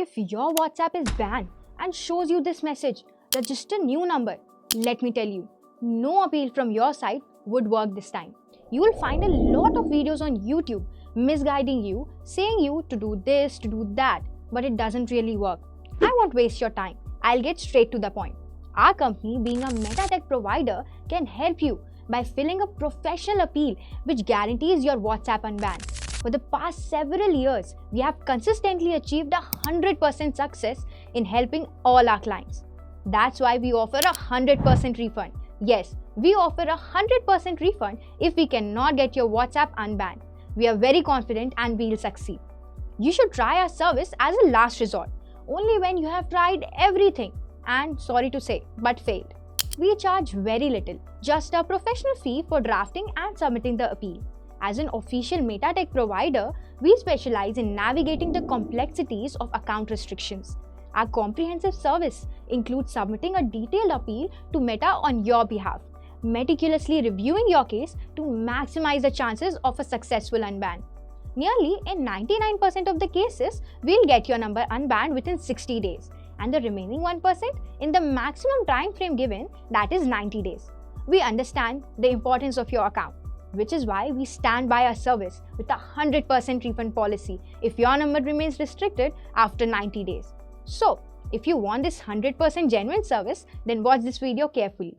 If your WhatsApp is banned and shows you this message, register new number, let me tell you, no appeal from your side would work this time. You will find a lot of videos on YouTube misguiding you, saying you to do this, to do that, but it doesn't really work. I won't waste your time. I'll get straight to the point. Our company, being a meta tech provider, can help you by filling a professional appeal which guarantees your WhatsApp unbanned. For the past several years, we have consistently achieved 100% success in helping all our clients. That's why we offer 100% refund. Yes, we offer 100% refund if we cannot get your WhatsApp unbanned. We are very confident and we'll succeed. You should try our service as a last resort, only when you have tried everything and, sorry to say, but failed. We charge very little, just a professional fee for drafting and submitting the appeal. As an official meta tech provider, we specialize in navigating the complexities of account restrictions. Our comprehensive service includes submitting a detailed appeal to Meta on your behalf, meticulously reviewing your case to maximize the chances of a successful unban. Nearly in 99% of the cases, we'll get your number unbanned within 60 days, and the remaining 1% in the maximum time frame given, that is 90 days. We understand the importance of your account, which is why we stand by our service with 100% refund policy if your number remains restricted after 90 days. So, if you want this 100% genuine service, then watch this video carefully.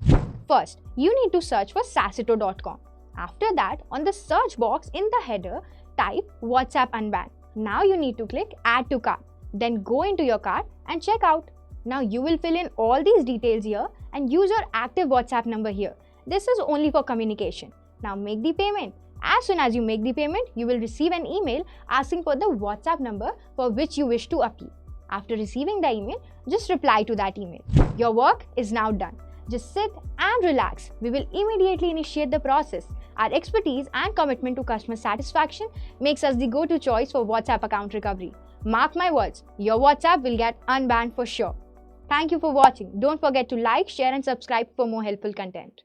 First, you need to search for Saasyto.com. After that, on the search box in the header, type WhatsApp Unbanned. Now you need to click Add to Cart. Then go into your cart and check out. Now you will fill in all these details here and use your active WhatsApp number here. This is only for communication. Now make the payment. As soon as you make the payment, you will receive an email asking for the WhatsApp number for which you wish to appeal. After receiving the email, just reply to that email. Your work is now done. Just sit and relax. We will immediately initiate the process. Our expertise and commitment to customer satisfaction makes us the go-to choice for WhatsApp account recovery. Mark my words, your WhatsApp will get unbanned for sure. Thank you for watching. Don't forget to like, share and subscribe for more helpful content.